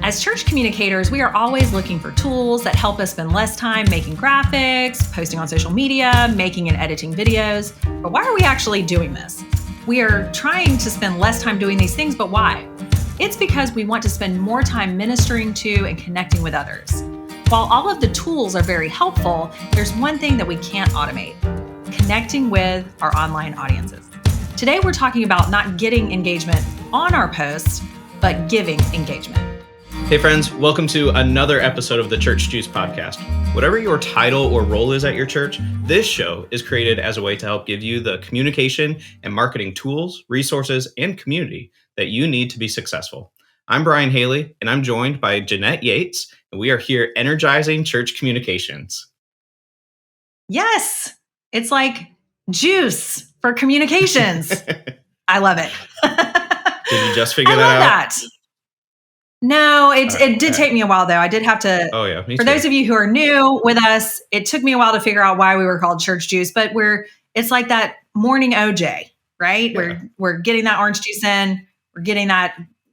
As church communicators, we are always looking for tools that help us spend less time making graphics, posting on social media, making and editing videos. But why are we actually doing this? We are trying to spend less time doing these things, but why? It's because we want to spend more time ministering to and connecting with others. While all of the tools are very helpful, there's one thing that we can't automate: connecting with our online audiences. Today, we're talking about not getting engagement on our posts, but giving engagement. Hey friends, welcome to another episode of the Church Juice podcast. Whatever your title or role is at your church, this show is created as a way to help give you the communication and marketing tools, resources, and community that you need to be successful. I'm Brian Haley, and I'm joined by Jeanette Yates, and we are here energizing church communications. Yes, it's like juice for communications. I love it. Did you just figure that out? No, it did take me a while, though. I did have to. Oh, yeah. Me for too. Those of you who are new with us, it took me a while to figure out why we were called Church Juice, but it's like that morning OJ, right? Yeah. We're getting that orange juice in, we're getting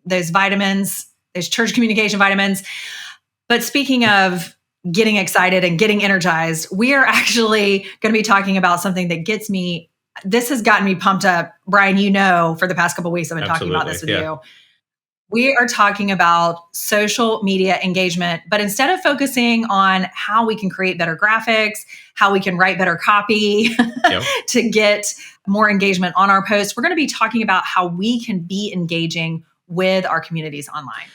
those vitamins, those church communication vitamins. But speaking of getting excited and getting energized, we are actually going to be talking about something that this has gotten me pumped up. Brian, for the past couple of weeks, I've been talking about this with you. We are talking about social media engagement, but instead of focusing on how we can create better graphics, how we can write better copy to get more engagement on our posts, we're going to be talking about how we can be engaging with our communities online.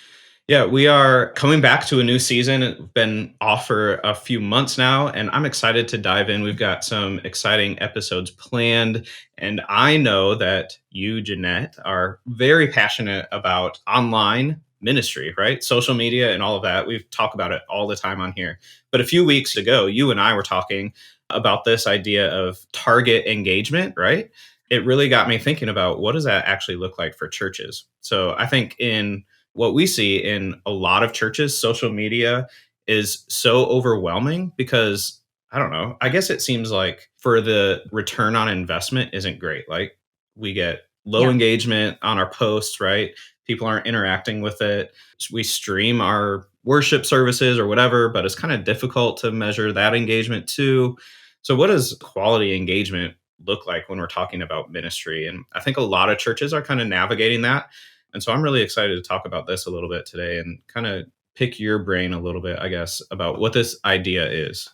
Yeah, we are coming back to a new season. It's been off for a few months now, and I'm excited to dive in. We've got some exciting episodes planned, and I know that you, Jeanette, are very passionate about online ministry, right? Social media and all of that. We've talked about it all the time on here. But a few weeks ago, you and I were talking about this idea of target engagement, right? It really got me thinking about what does that actually look like for churches? So I think in what we see in a lot of churches, social media is so overwhelming because, I don't know, I guess it seems like for the return on investment isn't great. Like we get low engagement on our posts, right? People aren't interacting with it. We stream our worship services or whatever, but it's kind of difficult to measure that engagement too. So what does quality engagement look like when we're talking about ministry? And I think a lot of churches are kind of navigating that. And so I'm really excited to talk about this a little bit today and kind of pick your brain a little bit, I guess, about what this idea is.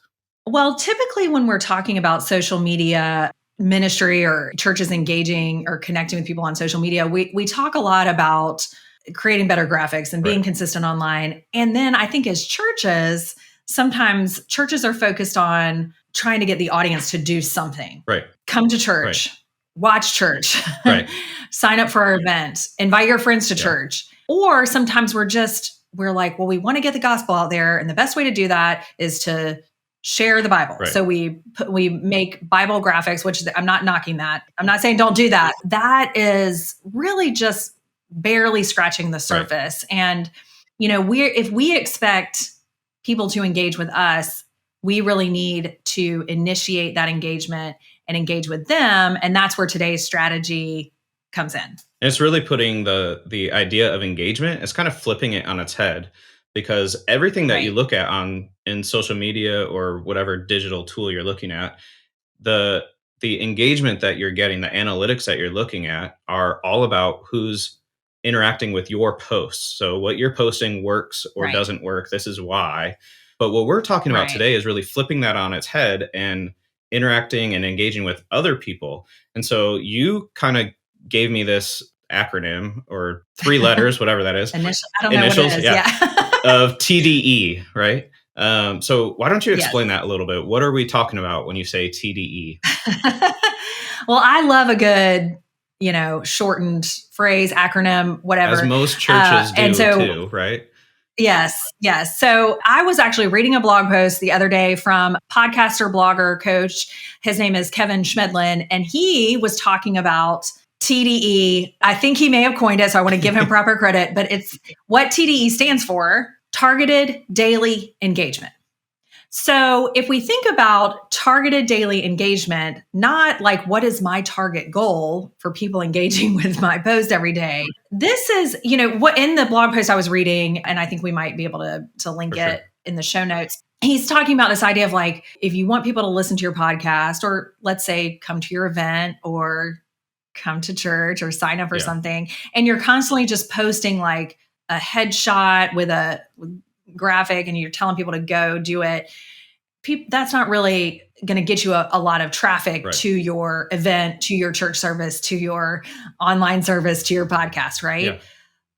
Well, typically when we're talking about social media ministry or churches engaging or connecting with people on social media, we talk a lot about creating better graphics and being consistent online. And then I think as churches, sometimes churches are focused on trying to get the audience to do something. Right. Come to church. Right. Watch church, sign up for our event, invite your friends to church. Or sometimes we're like, well, we want to get the gospel out there. And the best way to do that is to share the Bible. Right. So we make Bible graphics, which I'm not knocking that. I'm not saying don't do that. That is really just barely scratching the surface. Right. And, if we expect people to engage with us, we really need to initiate that engagement and engage with them. And that's where today's strategy comes in. And it's really putting the idea of engagement, it's kind of flipping it on its head, because everything that you look at in social media or whatever digital tool you're looking at, the engagement that you're getting, the analytics that you're looking at are all about who's interacting with your posts. So what you're posting works or doesn't work. This is why. But what we're talking about today is really flipping that on its head and interacting and engaging with other people. And so you kind of gave me this acronym or 3 letters, whatever that is. I don't know Initials, what it is. of TDE, right? So why don't you explain that a little bit? What are we talking about when you say TDE? Well, I love a good, shortened phrase, acronym, whatever. As most churches do too, right? Yes. So I was actually reading a blog post the other day from podcaster, blogger, coach. His name is Kevin Schmedlin, and he was talking about TDE. I think he may have coined it, so I want to give him proper credit, but it's what TDE stands for: targeted daily engagement. So if we think about targeted daily engagement, not like what is my target goal for people engaging with my post every day, this is, what in the blog post I was reading, and I think we might be able to link For it sure. in the show notes. He's talking about this idea of like, if you want people to listen to your podcast, or let's say come to your event or come to church or sign up for Yeah. something, and you're constantly just posting like a headshot with a graphic and you're telling people to go do it, that's not really going to get you a lot of traffic Right. to your event, to your church service, to your online service, to your podcast, right? Yeah.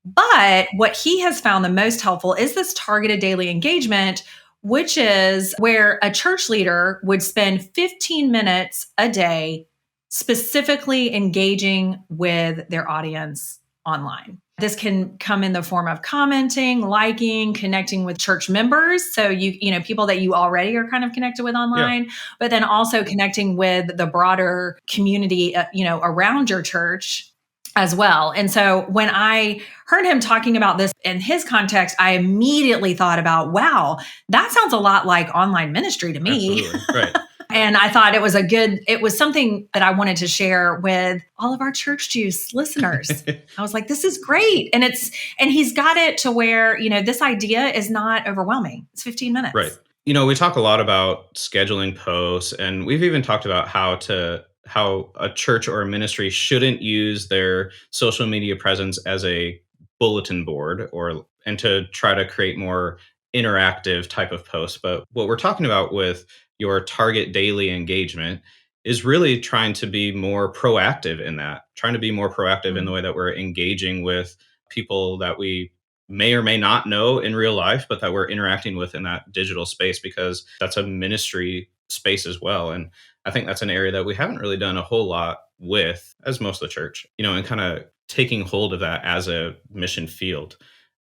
But what he has found the most helpful is this targeted daily engagement, which is where a church leader would spend 15 minutes a day specifically engaging with their audience online. This can come in the form of commenting, liking, connecting with church members. So people that you already are kind of connected with online, but then also connecting with the broader community, around your church as well. And so when I heard him talking about this in his context, I immediately thought about, wow, that sounds a lot like online ministry to me. Absolutely. Right. And I thought it was something that I wanted to share with all of our Church Juice listeners. I was like, this is great. And he's got it to where, this idea is not overwhelming. It's 15 minutes. Right. We talk a lot about scheduling posts, and we've even talked about how a church or a ministry shouldn't use their social media presence as a bulletin board and to try to create more interactive type of posts. But what we're talking about with your target daily engagement is really trying to be more proactive in that, trying to be more proactive in the way that we're engaging with people that we may or may not know in real life, but that we're interacting with in that digital space, because that's a ministry space as well. And I think that's an area that we haven't really done a whole lot with as most of the church, and kind of taking hold of that as a mission field.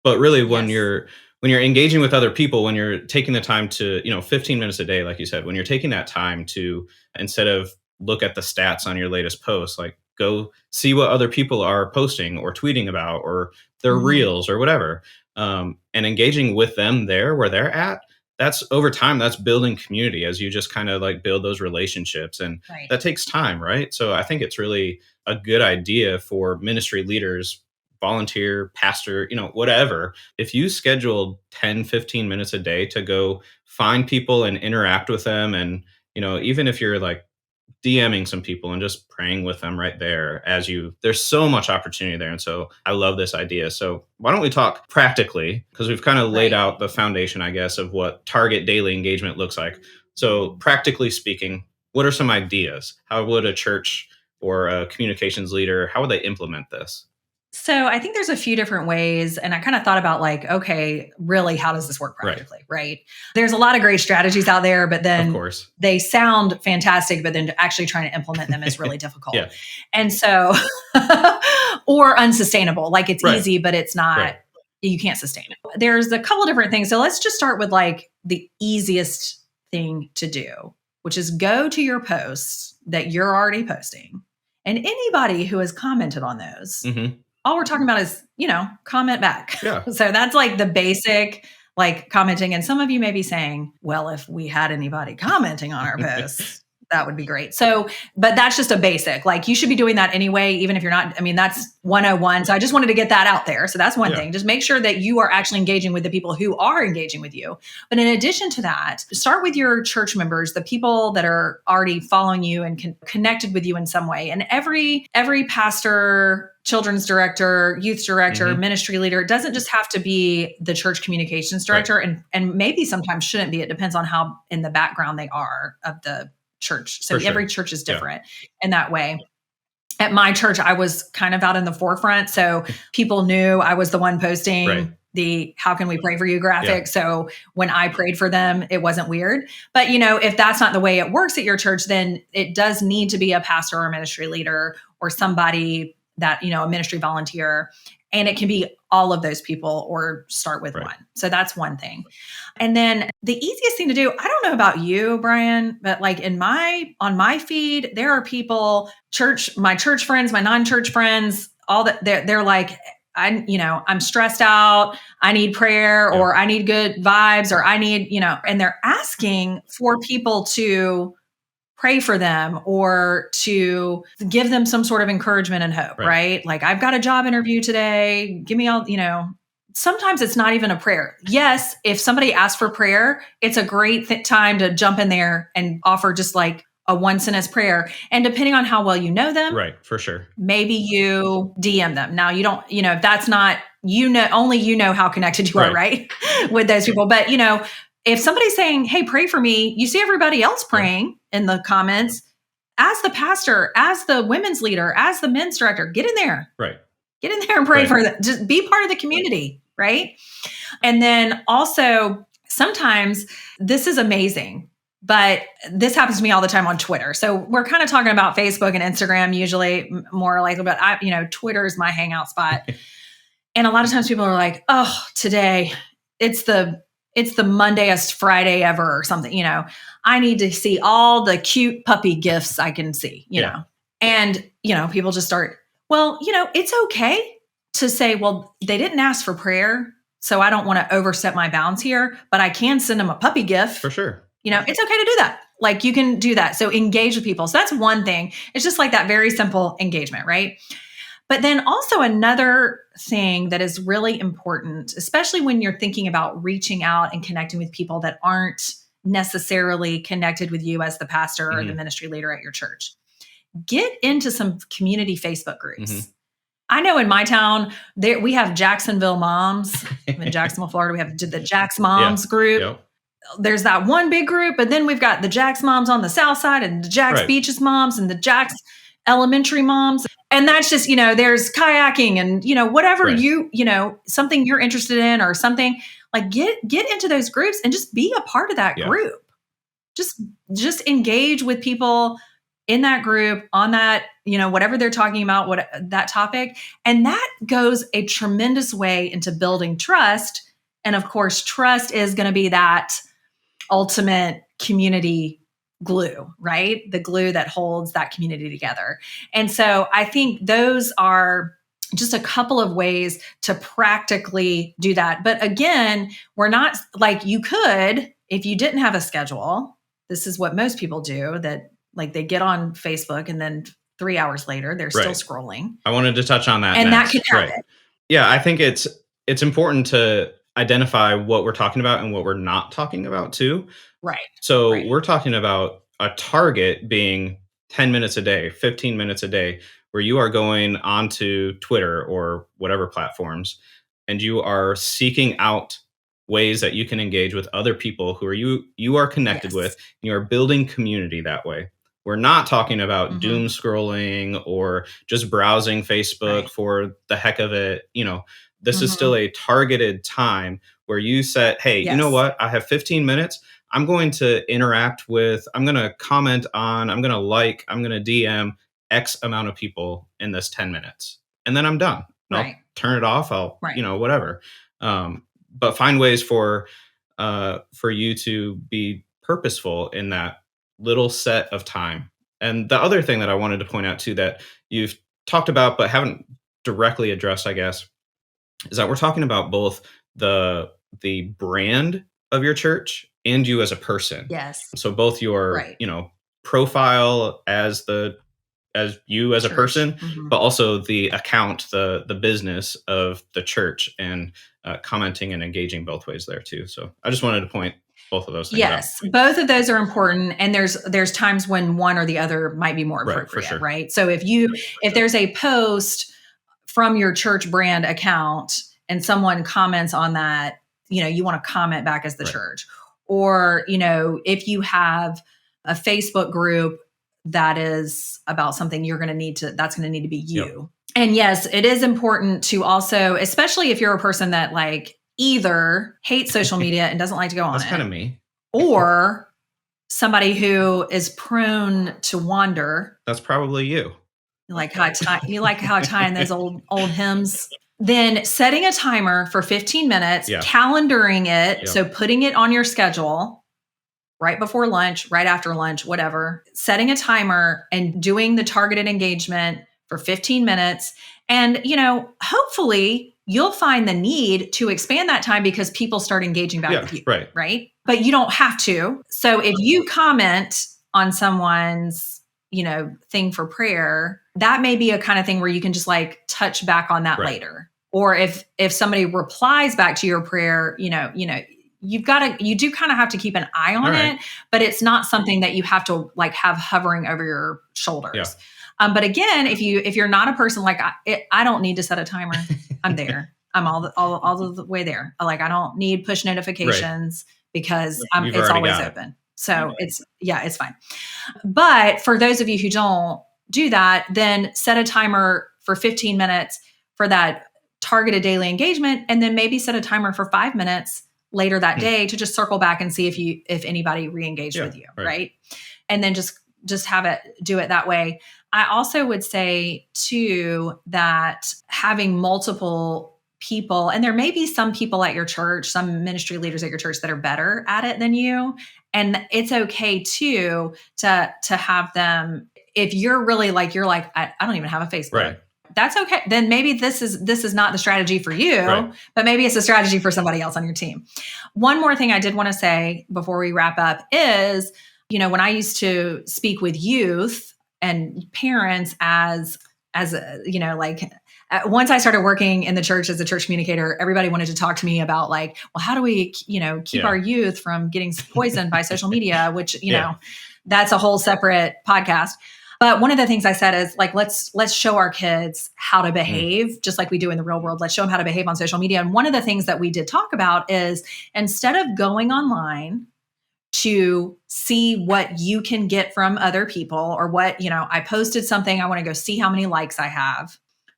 But really, when you're engaging with other people, when you're taking the time to, 15 minutes a day, like you said, when you're taking that time to, instead of look at the stats on your latest post, like go see what other people are posting or tweeting about, or their reels or whatever, and engaging with them there where they're at, that's over time, that's building community as you just kind of like build those relationships. And that takes time, right? So I think it's really a good idea for ministry leaders, volunteer, pastor, whatever. If you schedule 10, 15 minutes a day to go find people and interact with them, and, even if you're like DMing some people and just praying with them right there there's so much opportunity there. And so I love this idea. So why don't we talk practically, because we've kind of laid out the foundation, I guess, of what target daily engagement looks like. So practically speaking, what are some ideas? How would a church or a communications leader, how would they implement this? So I think there's a few different ways. And I kind of thought about like, okay, really, how does this work practically? Right. There's a lot of great strategies out there, but then Of course. they sound fantastic, but then actually trying to implement them is really difficult. Yeah. And so, or unsustainable, like it's easy, but it's not, you can't sustain it. There's a couple different things. So let's just start with like the easiest thing to do, which is go to your posts that you're already posting, and anybody who has commented on those, all we're talking about is, comment back. Yeah. So that's like the basic, like commenting. And some of you may be saying, well, if we had anybody commenting on our posts, that would be great. So, but that's just a basic, like you should be doing that anyway, even if you're not, that's 101. So I just wanted to get that out there. So that's one thing. Just make sure that you are actually engaging with the people who are engaging with you. But in addition to that, start with your church members, the people that are already following you and connected with you in some way. And every pastor, children's director, youth director, ministry leader, it doesn't just have to be the church communications director, and maybe sometimes shouldn't be. It depends on how in the background they are of the church. So every church is different in that way. At my church, I was kind of out in the forefront. So people knew I was the one posting the "How can we pray for you" graphic. So when I prayed for them, it wasn't weird. But, if that's not the way it works at your church, then it does need to be a pastor or a ministry leader or somebody that, a ministry volunteer. And it can be all of those people, or start with one. So that's one thing. And then the easiest thing to do, I don't know about you, Brian, but like on my feed, there are people, my church friends, my non-church friends, all that they're like, I'm stressed out. I need prayer, or I need good vibes, or I need, and they're asking for people to pray for them or to give them some sort of encouragement and hope, right? Like, I've got a job interview today. Give me all, sometimes it's not even a prayer. Yes, if somebody asks for prayer, it's a great time to jump in there and offer just like a one sentence prayer. And depending on how well you know them, right, for sure, maybe you DM them. Now, you don't, if that's not, only how connected you are, right? With those people. But, if somebody's saying, hey, pray for me, you see everybody else praying in the comments. As the pastor, as the women's leader, as the men's director, get in there. Right. Get in there and pray for them. Just be part of the community, right? And then also, sometimes this is amazing, but this happens to me all the time on Twitter. So we're kind of talking about Facebook and Instagram usually more likely, but Twitter is my hangout spot. And a lot of times people are like, oh, today it's the Mondayest Friday ever or something, I need to see all the cute puppy gifs I can see, you know, and, people just start, well, it's okay to say, well, they didn't ask for prayer, so I don't want to overstep my bounds here, but I can send them a puppy gift. For sure. It's okay to do that. Like, you can do that. So engage with people. So that's one thing. It's just like that very simple engagement, right? But then also another thing that is really important, especially when you're thinking about reaching out and connecting with people that aren't necessarily connected with you as the pastor or the ministry leader at your church, get into some community Facebook groups. I know in my town, we have Jacksonville Moms. In Jacksonville, Florida, we have the Jax Moms group. Yep. There's that one big group, but then we've got the Jax Moms on the south side and the Jax Beaches Moms and the Jax Elementary Moms. And that's just, there's kayaking and, whatever something you're interested in or something, like get into those groups and just be a part of that group. Just engage with people in that group on that, whatever they're talking about, that topic. And that goes a tremendous way into building trust. And of course, trust is going to be that ultimate community glue, right? The glue that holds that community together. And so I think those are just a couple of ways to practically do that. But again, we're not like, you could, if you didn't have a schedule, this is what most people do, that like they get on Facebook and then 3 hours later, they're still scrolling. I wanted to touch on that. And that can happen. Yeah, I think it's important to identify what we're talking about and what we're not talking about too. Right. So we're talking about a target being 10 minutes a day, 15 minutes a day, where you are going onto Twitter or whatever platforms, and you are seeking out ways that you can engage with other people who are you are connected with. And you are building community that way. We're not talking about doom scrolling or just browsing Facebook for the heck of it. This is still a targeted time where you said, hey, you know what? I have 15 minutes. I'm going to interact with, I'm going to comment on, I'm going to like, I'm going to DM X amount of people in this 10 minutes. And then I'm done. I'll turn it off. I'll, whatever. But find ways for you to be purposeful in that little set of time. And the other thing that I wanted to point out too, that you've talked about, but haven't directly addressed, I guess, is that we're talking about both the brand of your church and you as a person. Yes. So both your, profile as you as a person, but also the account, the business of the church, and commenting and engaging both ways there too. So I just wanted to point both of those things out. Both of those are important. And there's times when one or the other might be more appropriate, right? So if there's a post from your church brand account and someone comments on that, you want to comment back as the church. Or, if you have a Facebook group that is about something, that's going to need to be you. Yep. And yes, it is important to also, especially if you're a person that like either hates social media and doesn't like to go on That's kind of me. Or somebody who is prone to wander. That's probably you. You like how I tie in those old hymns. Then setting a timer for 15 minutes, calendaring it. So putting it on your schedule right before lunch, right after lunch, whatever, setting a timer and doing the targeted engagement for 15 minutes. And, hopefully you'll find the need to expand that time because people start engaging back with you. Right. But you don't have to. So if you comment on someone's, thing for prayer, that may be a kind of thing where you can just like touch back on that later. Or if somebody replies back to your prayer, you do kind of have to keep an eye on it, but it's not something that you have to like have hovering over your shoulders. Yeah. But again, if you're not a person like I don't need to set a timer. I'm there. I'm all the way there. Like I don't need push notifications because it's always open. So it's fine. But for those of you who don't do that, then set a timer for 15 minutes for that targeted daily engagement, and then maybe set a timer for 5 minutes later that day to just circle back and see if anybody re-engaged with you, right? And then just do it that way. I also would say too that having multiple people, and there may be some people at your church, some ministry leaders at your church that are better at it than you, and it's okay too to have them. If you're really like I don't even have a Facebook. Right. That's okay. Then maybe this is not the strategy for you, but maybe it's a strategy for somebody else on your team. One more thing I did want to say before we wrap up is, when I used to speak with youth and parents once I started working in the church as a church communicator, everybody wanted to talk to me about like, well, how do we, keep our youth from getting poisoned by social media, which, that's a whole separate podcast. But one of the things I said is like, let's show our kids how to behave just like we do in the real world. Let's show them how to behave on social media. And one of the things that we did talk about is instead of going online to see what you can get from other people or what, I posted something, I want to go see how many likes I have,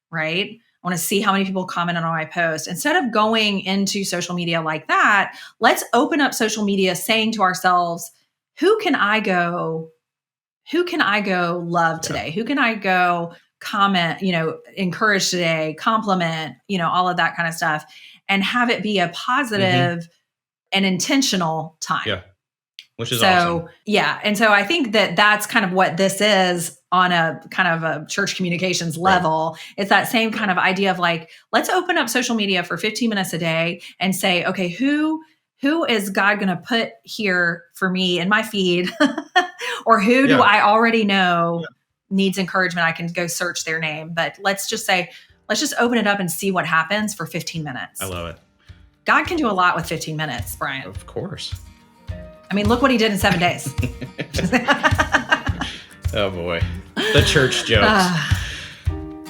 right? I want to see how many people commented on my post. Instead of going into social media like that, let's open up social media saying to ourselves, who can I go love today? Who can I go comment, encourage today, compliment, all of that kind of stuff, and have it be a positive and intentional time. Yeah. Which is awesome. Yeah. And so I think that that's kind of what this is on a kind of a church communications level. It's that same kind of idea of like, let's open up social media for 15 minutes a day and say, okay, who is God going to put here for me in my feed? Or who do I already know needs encouragement? I can go search their name. But let's just open it up and see what happens for 15 minutes. I love it. God can do a lot with 15 minutes, Brian. Of course. I mean, look what he did in 7 days. Oh boy. The church jokes.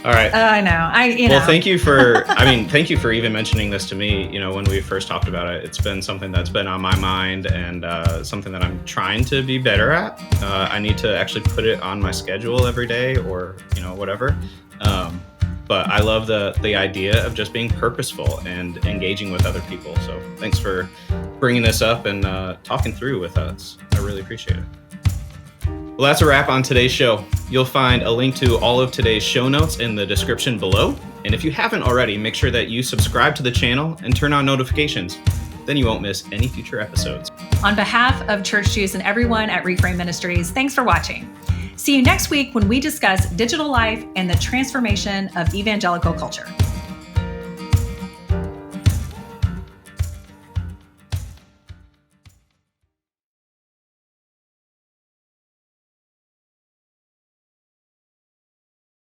All right. I know. Well, thank you for even mentioning this to me. When we first talked about it, it's been something that's been on my mind and something that I'm trying to be better at. I need to actually put it on my schedule every day or, whatever. But I love the idea of just being purposeful and engaging with other people. So thanks for bringing this up and talking through with us. I really appreciate it. Well, that's a wrap on today's show. You'll find a link to all of today's show notes in the description below. And if you haven't already, make sure that you subscribe to the channel and turn on notifications. Then you won't miss any future episodes. On behalf of Church Juice and everyone at Reframe Ministries, thanks for watching. See you next week when we discuss digital life and the transformation of evangelical culture.